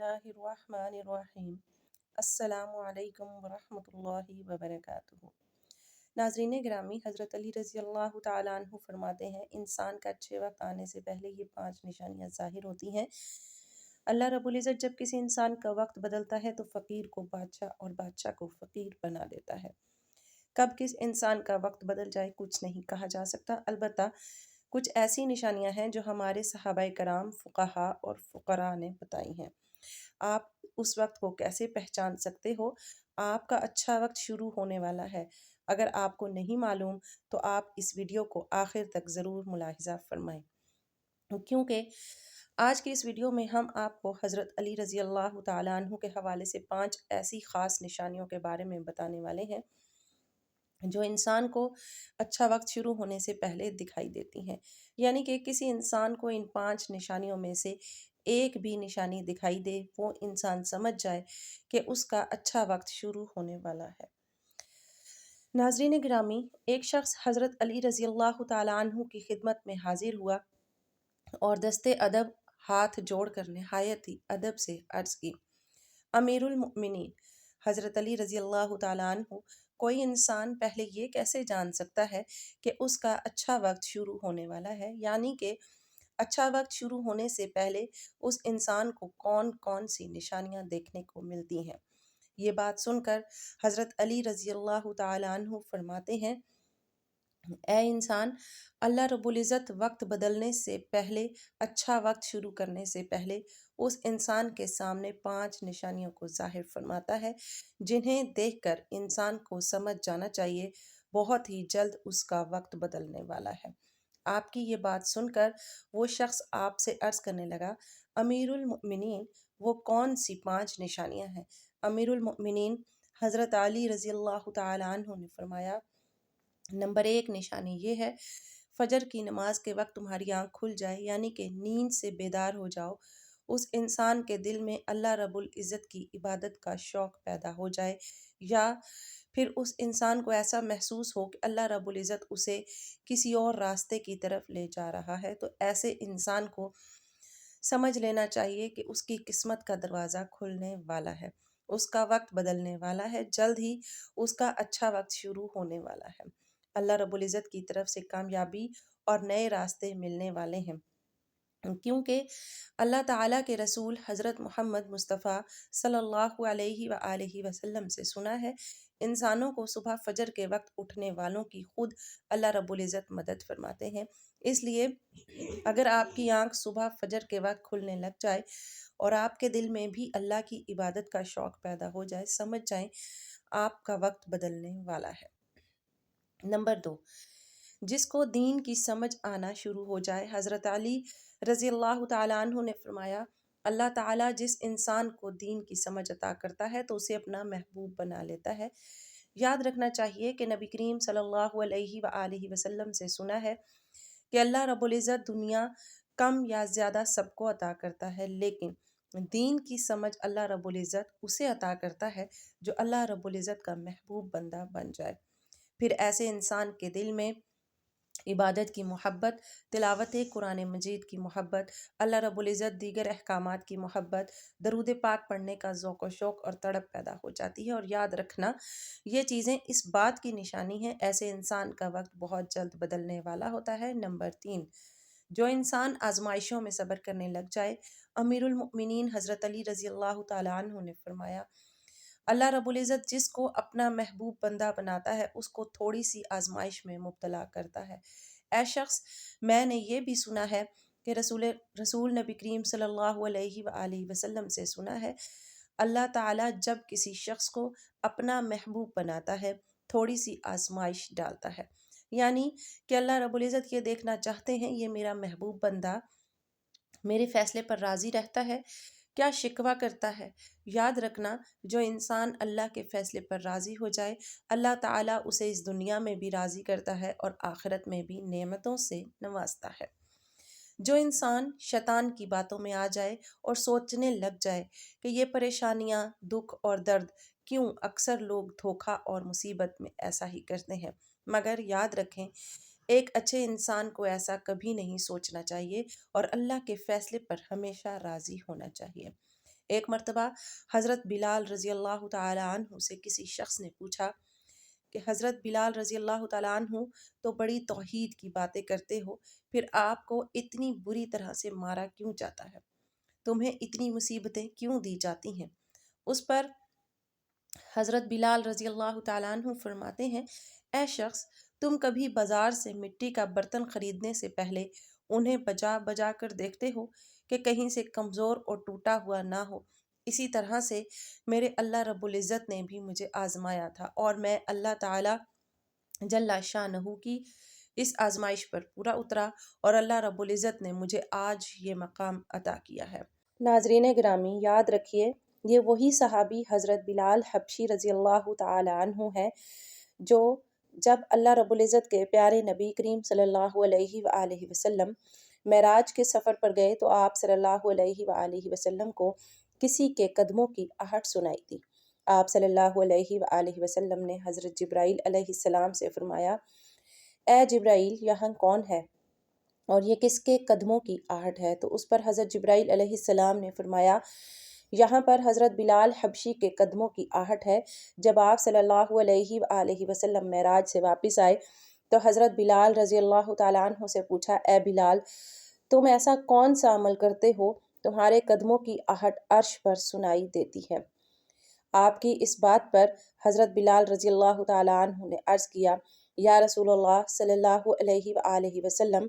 اللہ الرحمن الرحیم۔ السلام علیکم ورحمۃ اللہ وبرکاتہ۔ ناظرین گرامی، حضرت علی رضی اللہ تعالیٰ عنہ فرماتے ہیں، انسان کا اچھے وقت آنے سے پہلے یہ 5 نشانیاں ظاہر ہوتی ہیں۔ اللہ رب العزت جب کسی انسان کا وقت بدلتا ہے تو فقیر کو بادشاہ اور بادشاہ کو فقیر بنا دیتا ہے۔ کب کس انسان کا وقت بدل جائے کچھ نہیں کہا جا سکتا، البتہ کچھ ایسی نشانیاں ہیں جو ہمارے صحابہ کرام، فقہاء اور فقراء نے بتائی ہیں۔ آپ اس وقت کو کیسے پہچان سکتے ہو؟ آپ کا اچھا وقت شروع ہونے والا ہے۔ اگر آپ کو نہیں معلوم تو آپ اس ویڈیو کو آخر تک ضرور ملاحظہ فرمائیں، کیونکہ آج کے اس ویڈیو میں ہم آپ کو حضرت علی رضی اللہ تعالیٰ عنہ کے حوالے سے 5 ایسی خاص نشانیوں کے بارے میں بتانے والے ہیں جو انسان کو اچھا وقت شروع ہونے سے پہلے دکھائی دیتی ہیں۔ یعنی کہ کسی انسان کو ان 5 نشانیوں میں سے ایک بھی نشانی دکھائی دے، وہ انسان سمجھ جائے کہ اس کا اچھا وقت شروع ہونے والا ہے۔ ناظرین گرامی، ایک شخص حضرت علی رضی اللہ تعالیٰ عنہ کی خدمت میں حاضر ہوا اور دست ادب ہاتھ جوڑ کر نہایت ہی ادب سے عرض کی، امیر المؤمنین حضرت علی رضی اللہ تعالیٰ عنہ، کوئی انسان پہلے یہ کیسے جان سکتا ہے کہ اس کا اچھا وقت شروع ہونے والا ہے؟ یعنی کہ اچھا وقت شروع ہونے سے پہلے اس انسان کو کون کون سی نشانیاں دیکھنے کو ملتی ہیں؟ یہ بات سن کر حضرت علی رضی اللہ تعالیٰ عنہ فرماتے ہیں، اے انسان، اللہ رب العزت وقت بدلنے سے پہلے، اچھا وقت شروع کرنے سے پہلے اس انسان کے سامنے 5 نشانیوں کو ظاہر فرماتا ہے، جنہیں دیکھ کر انسان کو سمجھ جانا چاہیے بہت ہی جلد اس کا وقت بدلنے والا ہے۔ آپ کی یہ بات سن کر وہ شخص آپ سے عرض کرنے لگا، امیر المؤمنین، وہ کون سی 5 نشانیاں ہیں؟ امیر المؤمنین حضرت علی رضی اللہ تعالیٰ عنہ نے فرمایا، نمبر 1 نشانی یہ ہے، فجر کی نماز کے وقت تمہاری آنکھ کھل جائے، یعنی کہ نیند سے بیدار ہو جاؤ، اس انسان کے دل میں اللہ رب العزت کی عبادت کا شوق پیدا ہو جائے، یا پھر اس انسان کو ایسا محسوس ہو کہ اللہ رب العزت اسے کسی اور راستے کی طرف لے جا رہا ہے، تو ایسے انسان کو سمجھ لینا چاہیے کہ اس کی قسمت کا دروازہ کھلنے والا ہے، اس کا وقت بدلنے والا ہے، جلد ہی اس کا اچھا وقت شروع ہونے والا ہے، اللہ رب العزت کی طرف سے کامیابی اور نئے راستے ملنے والے ہیں۔ کیونکہ اللہ تعالیٰ کے رسول حضرت محمد مصطفیٰ صلی اللہ علیہ وآلہ وسلم سے سنا ہے، انسانوں کو صبح فجر کے وقت اٹھنے والوں کی خود اللہ رب العزت مدد فرماتے ہیں۔ اس لیے اگر آپ کی آنکھ صبح فجر کے وقت کھلنے لگ جائے اور آپ کے دل میں بھی اللہ کی عبادت کا شوق پیدا ہو جائے، سمجھ جائیں آپ کا وقت بدلنے والا ہے۔ نمبر 2، جس کو دین کی سمجھ آنا شروع ہو جائے، حضرت علی رضی اللہ تعالیٰ عنہ نے فرمایا، اللہ تعالیٰ جس انسان کو دین کی سمجھ عطا کرتا ہے تو اسے اپنا محبوب بنا لیتا ہے۔ یاد رکھنا چاہیے کہ نبی کریم صلی اللہ علیہ وآلہ وسلم سے سنا ہے کہ اللہ رب العزت دنیا کم یا زیادہ سب کو عطا کرتا ہے، لیکن دین کی سمجھ اللہ رب العزت اسے عطا کرتا ہے جو اللہ رب العزت کا محبوب بندہ بن جائے۔ پھر ایسے انسان کے دل میں عبادت کی محبت، تلاوت قرآن مجید کی محبت، اللہ رب العزت دیگر احکامات کی محبت، درود پاک پڑھنے کا ذوق و شوق اور تڑپ پیدا ہو جاتی ہے۔ اور یاد رکھنا، یہ چیزیں اس بات کی نشانی ہے ایسے انسان کا وقت بہت جلد بدلنے والا ہوتا ہے۔ نمبر 3، جو انسان آزمائشوں میں صبر کرنے لگ جائے، امیر المؤمنین حضرت علی رضی اللہ تعالیٰ عنہ نے فرمایا، اللہ رب العزت جس کو اپنا محبوب بندہ بناتا ہے اس کو تھوڑی سی آزمائش میں مبتلا کرتا ہے۔ اے شخص، میں نے یہ بھی سنا ہے کہ رسول نبی کریم صلی اللہ علیہ وآلہ وسلم سے سنا ہے، اللہ تعالیٰ جب کسی شخص کو اپنا محبوب بناتا ہے تھوڑی سی آزمائش ڈالتا ہے، یعنی کہ اللہ رب العزت یہ دیکھنا چاہتے ہیں یہ میرا محبوب بندہ میرے فیصلے پر راضی رہتا ہے، کیا شکوہ کرتا ہے۔ یاد رکھنا، جو انسان اللہ کے فیصلے پر راضی ہو جائے، اللہ تعالیٰ اسے اس دنیا میں بھی راضی کرتا ہے اور آخرت میں بھی نعمتوں سے نوازتا ہے۔ جو انسان شیطان کی باتوں میں آ جائے اور سوچنے لگ جائے کہ یہ پریشانیاں، دکھ اور درد کیوں، اکثر لوگ دھوکہ اور مصیبت میں ایسا ہی کرتے ہیں، مگر یاد رکھیں ایک اچھے انسان کو ایسا کبھی نہیں سوچنا چاہیے اور اللہ کے فیصلے پر ہمیشہ راضی ہونا چاہیے۔ ایک مرتبہ حضرت بلال رضی اللہ تعالیٰ عنہ سے کسی شخص نے پوچھا کہ حضرت بلال رضی اللہ تعالیٰ عنہ تو بڑی توحید کی باتیں کرتے ہو، پھر آپ کو اتنی بری طرح سے مارا کیوں جاتا ہے؟ تمہیں اتنی مصیبتیں کیوں دی جاتی ہیں؟ اس پر حضرت بلال رضی اللہ تعالیٰ عنہ فرماتے ہیں، اے شخص، تم کبھی بازار سے مٹی کا برتن خریدنے سے پہلے انہیں بجا بجا کر دیکھتے ہو کہ کہیں سے کمزور اور ٹوٹا ہوا نہ ہو؟ اسی طرح سے میرے اللہ رب العزت نے بھی مجھے آزمایا تھا، اور میں اللہ تعالیٰ جل شانہ کی اس آزمائش پر پورا اترا، اور اللہ رب العزت نے مجھے آج یہ مقام عطا کیا ہے۔ ناظرین گرامی، یاد رکھیے یہ وہی صحابی حضرت بلال حبشی رضی اللہ تعالی عنہ ہے جو جب اللہ رب العزت کے پیارے نبی کریم صلی اللہ علیہ وآلہ وسلم معراج کے سفر پر گئے تو آپ صلی اللہ علیہ وآلہ وسلم کو کسی کے قدموں کی آہٹ سنائی دی۔ آپ صلی اللہ علیہ وآلہ وسلم نے حضرت جبرائیل علیہ السلام سے فرمایا، اے جبرائیل، یہاں کون ہے اور یہ کس کے قدموں کی آہٹ ہے؟ تو اس پر حضرت جبرائیل علیہ السلام نے فرمایا، یہاں پر حضرت بلال حبشی کے قدموں کی آہٹ ہے۔ جب آپ صلی اللہ علیہ وآلہ وسلم معراج سے واپس آئے تو حضرت بلال رضی اللہ تعالیٰ عنہ سے پوچھا، اے بلال، تم ایسا کون سا عمل کرتے ہو تمہارے قدموں کی آہٹ عرش پر سنائی دیتی ہے؟ آپ کی اس بات پر حضرت بلال رضی اللہ تعالیٰ عنہ نے عرض کیا، یا رسول اللہ صلی اللہ علیہ وآلہ وسلم،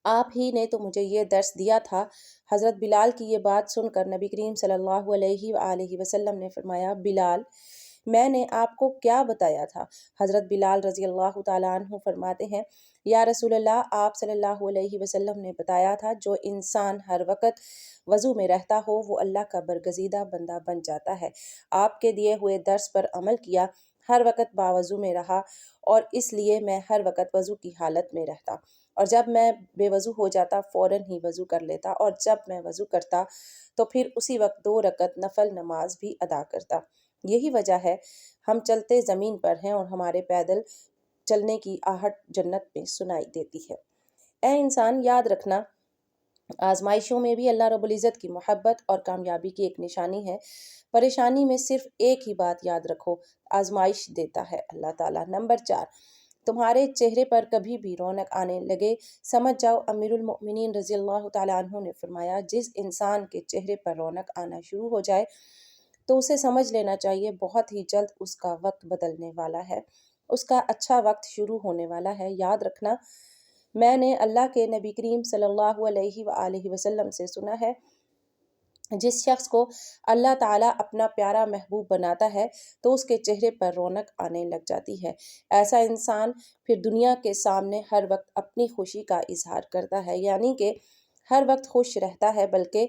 آپ ہی نے تو مجھے یہ درس دیا تھا۔ حضرت بلال کی یہ بات سن کر نبی کریم صلی اللہ علیہ وآلہ وسلم نے فرمایا، بلال، میں نے آپ کو کیا بتایا تھا؟ حضرت بلال رضی اللہ تعالیٰ عنہ فرماتے ہیں، یا رسول اللہ، آپ صلی اللہ علیہ وسلم نے بتایا تھا جو انسان ہر وقت وضو میں رہتا ہو وہ اللہ کا برگزیدہ بندہ بن جاتا ہے۔ آپ کے دیے ہوئے درس پر عمل کیا، ہر وقت باوضو میں رہا، اور اس لیے میں ہر وقت وضو کی حالت میں رہتا، اور جب میں بے وضو ہو جاتا فوراً ہی وضو کر لیتا، اور جب میں وضو کرتا تو پھر اسی وقت 2 رکعت نفل نماز بھی ادا کرتا۔ یہی وجہ ہے ہم چلتے زمین پر ہیں اور ہمارے پیدل چلنے کی آہٹ جنت میں سنائی دیتی ہے۔ اے انسان، یاد رکھنا، آزمائشوں میں بھی اللہ رب العزت کی محبت اور کامیابی کی ایک نشانی ہے۔ پریشانی میں صرف ایک ہی بات یاد رکھو، آزمائش دیتا ہے اللہ تعالیٰ۔ نمبر 4، تمہارے چہرے پر کبھی بھی رونق آنے لگے، سمجھ جاؤ امیر المؤمنین رضی اللہ تعالیٰ عنہ نے فرمایا، جس انسان کے چہرے پر رونق آنا شروع ہو جائے تو اسے سمجھ لینا چاہیے بہت ہی جلد اس کا وقت بدلنے والا ہے، اس کا اچھا وقت شروع ہونے والا ہے۔ یاد رکھنا، میں نے اللہ کے نبی کریم صلی اللہ علیہ وآلہ وسلم سے سنا ہے، جس شخص کو اللہ تعالیٰ اپنا پیارا محبوب بناتا ہے تو اس کے چہرے پر رونق آنے لگ جاتی ہے۔ ایسا انسان پھر دنیا کے سامنے ہر وقت اپنی خوشی کا اظہار کرتا ہے، یعنی کہ ہر وقت خوش رہتا ہے، بلکہ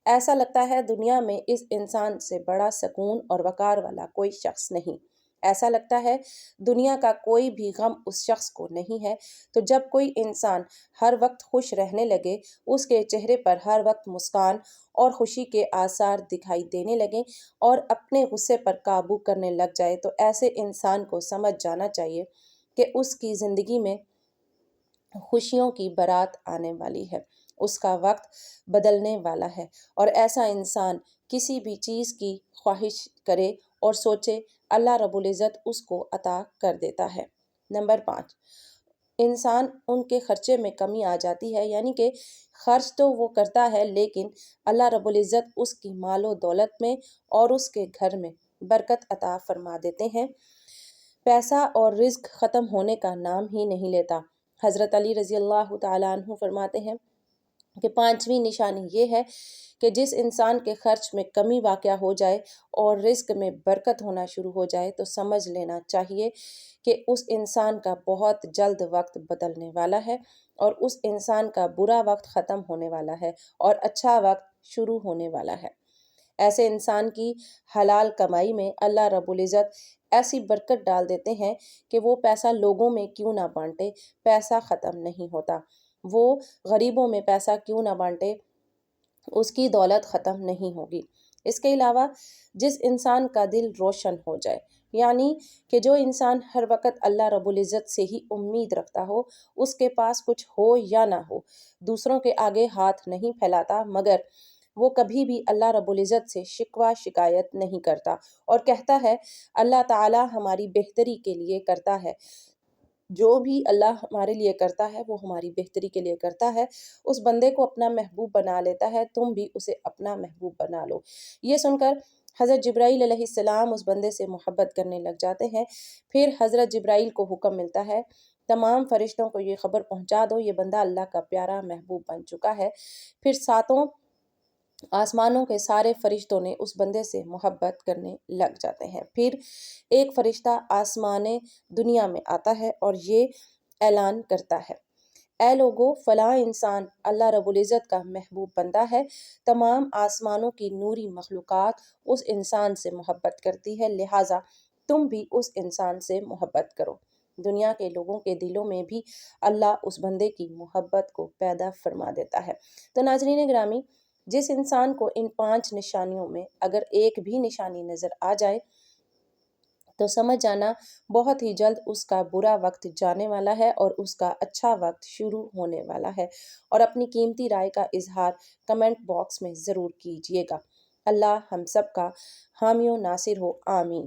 ایسا لگتا ہے دنیا میں اس انسان سے بڑا سکون اور وقار والا کوئی شخص نہیں۔ ایسا لگتا ہے دنیا کا کوئی بھی غم اس شخص کو نہیں ہے۔ تو جب کوئی انسان ہر وقت خوش رہنے لگے، اس کے چہرے پر ہر وقت مسکان اور خوشی کے آثار دکھائی دینے لگیں اور اپنے غصے پر قابو کرنے لگ جائے، تو ایسے انسان کو سمجھ جانا چاہیے کہ اس کی زندگی میں خوشیوں کی بارات آنے والی ہے، اس کا وقت بدلنے والا ہے، اور ایسا انسان کسی بھی چیز کی خواہش کرے اور سوچے، اللہ رب العزت اس کو عطا کر دیتا ہے۔ نمبر 5، انسان ان کے خرچے میں کمی آ جاتی ہے، یعنی کہ خرچ تو وہ کرتا ہے لیکن اللہ رب العزت اس کی مال و دولت میں اور اس کے گھر میں برکت عطا فرما دیتے ہیں۔ پیسہ اور رزق ختم ہونے کا نام ہی نہیں لیتا۔ حضرت علی رضی اللہ تعالیٰ عنہ فرماتے ہیں کہ 5ویں نشانی یہ ہے کہ جس انسان کے خرچ میں کمی واقع ہو جائے اور رزق میں برکت ہونا شروع ہو جائے تو سمجھ لینا چاہیے کہ اس انسان کا بہت جلد وقت بدلنے والا ہے، اور اس انسان کا برا وقت ختم ہونے والا ہے اور اچھا وقت شروع ہونے والا ہے۔ ایسے انسان کی حلال کمائی میں اللہ رب العزت ایسی برکت ڈال دیتے ہیں کہ وہ پیسہ لوگوں میں کیوں نہ بانٹے، پیسہ ختم نہیں ہوتا۔ وہ غریبوں میں پیسہ کیوں نہ بانٹے، اس کی دولت ختم نہیں ہوگی۔ اس کے علاوہ جس انسان کا دل روشن ہو جائے، یعنی کہ جو انسان ہر وقت اللہ رب العزت سے ہی امید رکھتا ہو، اس کے پاس کچھ ہو یا نہ ہو، دوسروں کے آگے ہاتھ نہیں پھیلاتا مگر وہ کبھی بھی اللہ رب العزت سے شکوہ شکایت نہیں کرتا اور کہتا ہے اللہ تعالی ہماری بہتری کے لیے کرتا ہے، جو بھی اللہ ہمارے لیے کرتا ہے وہ ہماری بہتری کے لیے کرتا ہے، اس بندے کو اپنا محبوب بنا لیتا ہے، تم بھی اسے اپنا محبوب بنا لو۔ یہ سن کر حضرت جبرائیل علیہ السلام اس بندے سے محبت کرنے لگ جاتے ہیں۔ پھر حضرت جبرائیل کو حکم ملتا ہے تمام فرشتوں کو یہ خبر پہنچا دو، یہ بندہ اللہ کا پیارا محبوب بن چکا ہے۔ پھر ساتوں آسمانوں کے سارے فرشتوں نے اس بندے سے محبت کرنے لگ جاتے ہیں۔ پھر ایک فرشتہ آسمان دنیا میں آتا ہے اور یہ اعلان کرتا ہے اے لوگو، فلاں انسان اللہ رب العزت کا محبوب بندہ ہے، تمام آسمانوں کی نوری مخلوقات اس انسان سے محبت کرتی ہے، لہٰذا تم بھی اس انسان سے محبت کرو۔ دنیا کے لوگوں کے دلوں میں بھی اللہ اس بندے کی محبت کو پیدا فرما دیتا ہے۔ تو ناظرین گرامی، جس انسان کو ان 5 نشانیوں میں اگر ایک بھی نشانی نظر آ جائے تو سمجھ جانا بہت ہی جلد اس کا برا وقت جانے والا ہے اور اس کا اچھا وقت شروع ہونے والا ہے۔ اور اپنی قیمتی رائے کا اظہار کمنٹ باکس میں ضرور کیجیے گا۔ اللہ ہم سب کا حامی و ناصر ہو، آمین۔